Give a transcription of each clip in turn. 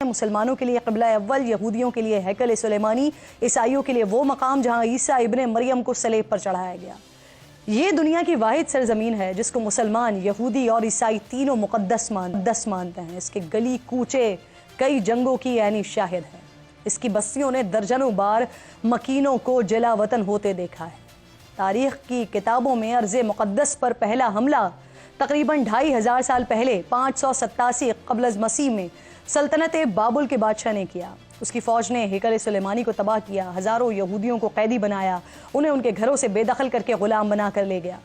مسلمانوں کے لیے قبلہ اول، یہودیوں کے لیے ہیکل سلیمانی، عیسائیوں کے لیے وہ مقام جہاں عیسیٰ ابن مریم کو صلیب پر چڑھایا گیا۔ یہ دنیا کی واحد سرزمین ہے جس کو مسلمان، یہودی اور عیسائی تینوں مقدس مانتے ہیں۔ اس کے گلی کوچے کئی جنگوں کی عینی شاہد ہے۔ اس کی بستیوں نے درجنوں بار مکینوں کو جلا وطن ہوتے دیکھا ہے۔ تاریخ کی کتابوں میں ارض مقدس پر پہلا حملہ تقریباً 2500 سال پہلے 587 قبل از مسیح میں سلطنت بابل کے بادشاہ نے کیا۔ اس کی فوج نے ہیکل سلیمانی کو تباہ کیا، ہزاروں یہودیوں کو قیدی بنایا، انہیں ان کے گھروں سے بے دخل کر کے غلام بنا کر لے گیا۔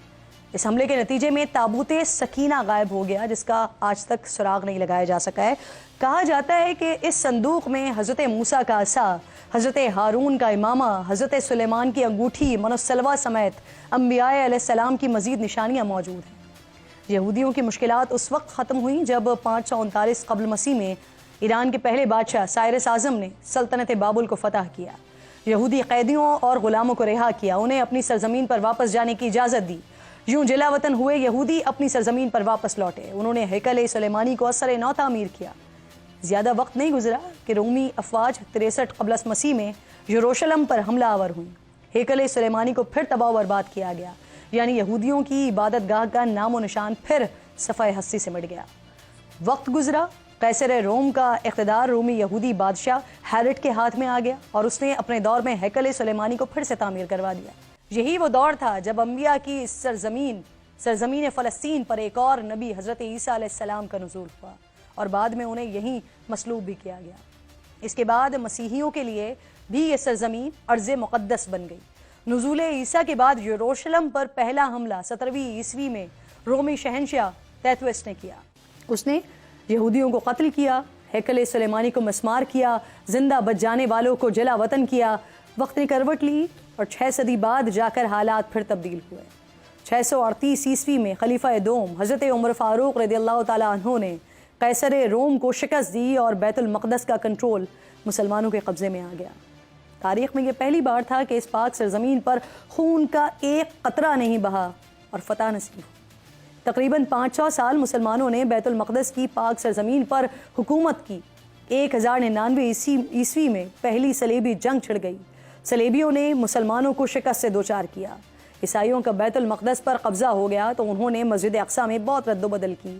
اس حملے کے نتیجے میں تابوت سکینہ غائب ہو گیا، جس کا آج تک سراغ نہیں لگایا جا سکا ہے۔ کہا جاتا ہے کہ اس صندوق میں حضرت موسیٰ کا عصا، حضرت ہارون کا امامہ، حضرت سلیمان کی انگوٹھی، منسلوہ سمیت انبیاء علیہ السلام کی مزید نشانیاں موجود ہیں۔ یہودیوں کی مشکلات اس وقت ختم ہوئیں جب 539 قبل مسیح میں ایران کے پہلے بادشاہ سائرس اعظم نے سلطنت بابل کو فتح کیا۔ یہودی قیدیوں اور غلاموں کو رہا کیا، انہیں اپنی سرزمین پر واپس جانے کی اجازت دی۔ یوں جلا وطن ہوئے یہودی اپنی سرزمین پر واپس لوٹے۔ انہوں نے ہیکل سلیمانی کو اثر نو تعمیر کیا۔ زیادہ وقت نہیں گزرا کہ رومی افواج 63 قبل مسیح میں یروشلم پر حملہ آور ہوئی۔ ہیکل سلیمانی کو پھر تباہ و برباد کیا گیا، یعنی یہودیوں کی عبادت گاہ کا نام و نشان پھر صفحہ ہستی سے مٹ گیا۔ وقت گزرا، قیصر روم کا اقتدار رومی یہودی بادشاہ ہیرڈ کے ہاتھ میں آ گیا اور اس نے اپنے دور میں ہیکل سلیمانی کو پھر سے تعمیر کروا دیا۔ یہی وہ دور تھا جب انبیاء کی سرزمین فلسطین پر ایک اور نبی حضرت عیسیٰ علیہ السلام کا نزول ہوا اور بعد میں انہیں یہیں مصلوب بھی کیا گیا۔ اس کے بعد مسیحیوں کے لیے بھی یہ سرزمین ارض مقدس بن گئی۔ نزول عیسیٰ کے بعد یروشلم پر پہلا حملہ 17ویں عیسوی میں رومی شہنشاہ تیتوس نے کیا۔ اس نے یہودیوں کو قتل کیا، ہیکل سلیمانی کو مسمار کیا، زندہ بچ جانے والوں کو جلا وطن کیا۔ وقت نے کروٹ لی اور 6 صدی بعد جا کر حالات پھر تبدیل ہوئے۔ 638 عیسوی میں خلیفہ دوم حضرت عمر فاروق رضی اللہ تعالیٰ عنہ نے قیصر روم کو شکست دی اور بیت المقدس کا کنٹرول مسلمانوں کے قبضے میں آ گیا۔ تاریخ میں یہ پہلی بار تھا کہ اس پاک سرزمین پر خون کا ایک قطرہ نہیں بہا اور فتح نصیب ہوئی۔ تقریباً 500 سال مسلمانوں نے بیت المقدس کی پاک سرزمین پر حکومت کی۔ 1099 عیسوی میں پہلی صلیبی جنگ چھڑ گئی۔ صلیبیوں نے مسلمانوں کو شکست سے دوچار کیا۔ عیسائیوں کا بیت المقدس پر قبضہ ہو گیا تو انہوں نے مسجد اقصیٰ میں بہت رد و بدل کی۔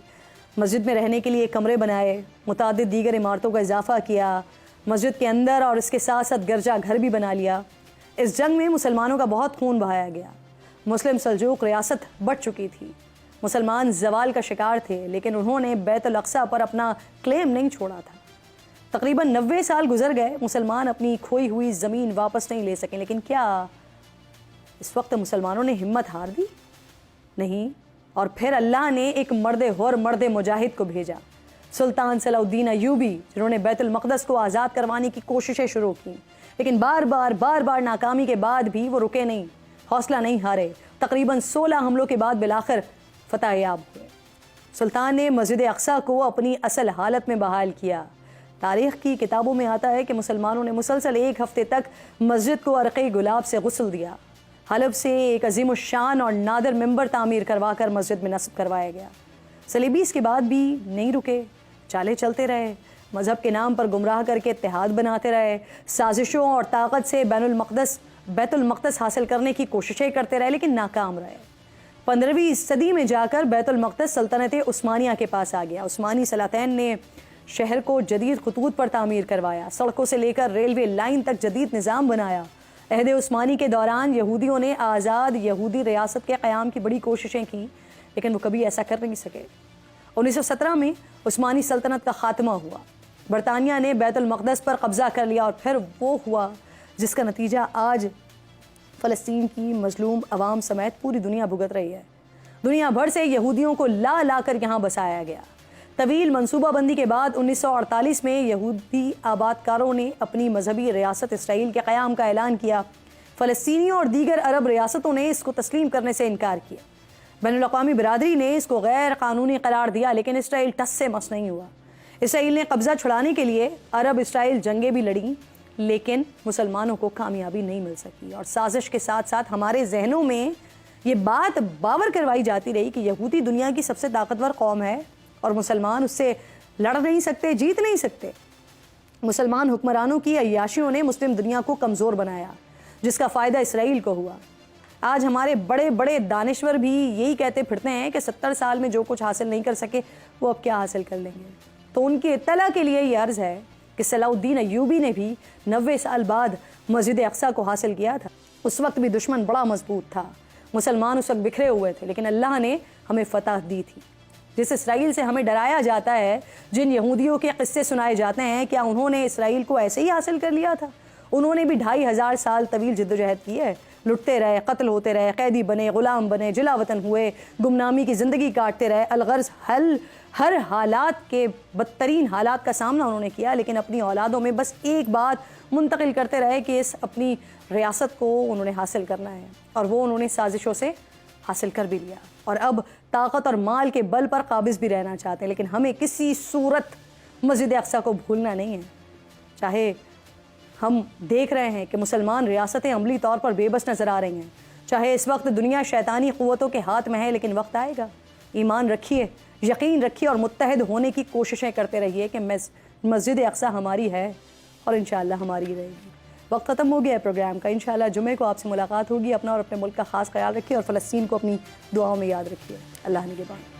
مسجد میں رہنے کے لیے کمرے بنائے، متعدد دیگر عمارتوں کا اضافہ کیا، مسجد کے اندر اور اس کے ساتھ ساتھ گرجا گھر بھی بنا لیا۔ اس جنگ میں مسلمانوں کا بہت خون بہایا گیا۔ مسلم سلجوق ریاست بڑھ چکی تھی، مسلمان زوال کا شکار تھے، لیکن انہوں نے بیت الاقصیٰ پر اپنا کلیم نہیں چھوڑا تھا۔ تقریباً 90 سال گزر گئے، مسلمان اپنی کھوئی ہوئی زمین واپس نہیں لے سکیں، لیکن کیا اس وقت مسلمانوں نے ہمت ہار دی؟ نہیں، اور پھر اللہ نے ایک مرد مجاہد کو بھیجا، سلطان صلاح الدین ایوبی، جنہوں نے بیت المقدس کو آزاد کروانے کی کوششیں شروع کی، لیکن بار بار ناکامی کے بعد بھی وہ رکے نہیں، حوصلہ نہیں ہارے۔ تقریباً 16 حملوں کے بعد بالآخر فتح یاب ہوئے۔ سلطان نے مسجد اقصیٰ کو اپنی اصل حالت میں بحال کیا۔ تاریخ کی کتابوں میں آتا ہے کہ مسلمانوں نے مسلسل 1 ہفتے تک مسجد کو عرق گلاب سے غسل دیا۔ حلب سے ایک عظیم الشان اور نادر ممبر تعمیر کروا کر مسجد میں نصب کروایا گیا۔ صلیبی اس کے بعد بھی نہیں رکے، چالے چلتے رہے، مذہب کے نام پر گمراہ کر کے اتحاد بناتے رہے، سازشوں اور طاقت سے بیت المقدس حاصل کرنے کی کوششیں کرتے رہے، لیکن ناکام رہے۔ 15ویں صدی میں جا کر بیت المقدس سلطنت عثمانیہ کے پاس آ گیا۔ عثمانی سلاطین نے شہر کو جدید خطوط پر تعمیر کروایا، سڑکوں سے لے کر ریلوے لائن تک جدید نظام بنایا۔ عہد عثمانی کے دوران یہودیوں نے آزاد یہودی ریاست کے قیام کی بڑی کوششیں کی، لیکن وہ کبھی ایسا کر نہیں سکے۔ 1917 میں عثمانی سلطنت کا خاتمہ ہوا، برطانیہ نے بیت المقدس پر قبضہ کر لیا، اور پھر وہ ہوا جس کا نتیجہ آج فلسطین کی مظلوم عوام سمیت پوری دنیا بھگت رہی ہے۔ دنیا بھر سے یہودیوں کو لا کر یہاں بسایا گیا۔ طویل منصوبہ بندی کے بعد 1948 میں یہودی آباد کاروں نے اپنی مذہبی ریاست اسرائیل کے قیام کا اعلان کیا۔ فلسطینیوں اور دیگر عرب ریاستوں نے اس کو تسلیم کرنے سے انکار کیا۔ بین الاقوامی برادری نے اس کو غیر قانونی قرار دیا، لیکن اسرائیل ٹس سے مس نہیں ہوا۔ اسرائیل نے قبضہ چھڑانے کے لیے عرب اسرائیل جنگیں بھی لڑیں، لیکن مسلمانوں کو کامیابی نہیں مل سکی، اور سازش کے ساتھ ساتھ ہمارے ذہنوں میں یہ بات باور کروائی جاتی رہی کہ یہودی دنیا کی سب سے طاقتور قوم ہے اور مسلمان اس سے لڑ نہیں سکتے، جیت نہیں سکتے۔ مسلمان حکمرانوں کی عیاشیوں نے مسلم دنیا کو کمزور بنایا، جس کا فائدہ اسرائیل کو ہوا۔ آج ہمارے بڑے بڑے دانشور بھی یہی کہتے پھرتے ہیں کہ 70 سال میں جو کچھ حاصل نہیں کر سکے وہ اب کیا حاصل کر لیں گے۔ تو ان کی اطلاع کے لیے یہ عرض ہے کہ صلاح الدین ایوبی نے بھی 90 سال بعد مسجد اقصیٰ کو حاصل کیا تھا۔ اس وقت بھی دشمن بڑا مضبوط تھا، مسلمان اس وقت بکھرے ہوئے تھے، لیکن اللہ نے ہمیں فتح دی تھی۔ جس اسرائیل سے ہمیں ڈرایا جاتا ہے، جن یہودیوں کے قصے سنائے جاتے ہیں، کیا انہوں نے اسرائیل کو ایسے ہی حاصل کر لیا تھا؟ انہوں نے بھی 2500 سال طویل جدوجہد کی ہے، لٹتے رہے، قتل ہوتے رہے، قیدی بنے، غلام بنے، جلا وطن ہوئے، گمنامی کی زندگی کاٹتے رہے، الغرض ہر حالات کے بدترین حالات کا سامنا انہوں نے کیا، لیکن اپنی اولادوں میں بس ایک بات منتقل کرتے رہے کہ اس اپنی ریاست کو انہوں نے حاصل کرنا ہے، اور وہ انہوں نے سازشوں سے حاصل کر بھی لیا، اور اب طاقت اور مال کے بل پر قابض بھی رہنا چاہتے ہیں۔ لیکن ہمیں کسی صورت مسجد اقصیٰ کو بھولنا نہیں ہے۔ چاہے ہم دیکھ رہے ہیں کہ مسلمان ریاستیں عملی طور پر بے بس نظر آ رہی ہیں، چاہے اس وقت دنیا شیطانی قوتوں کے ہاتھ میں ہے، لیکن وقت آئے گا۔ ایمان رکھیے، یقین رکھیے، اور متحد ہونے کی کوششیں کرتے رہیے کہ مسجد اقصیٰ ہماری ہے اور انشاءاللہ ہماری رہے گی۔ وقت ختم ہو گیا ہے پروگرام کا، انشاءاللہ جمعے کو آپ سے ملاقات ہوگی۔ اپنا اور اپنے ملک کا خاص خیال رکھیے، اور فلسطین کو اپنی دعاؤں میں یاد رکھیے۔ اللہ نگہبان۔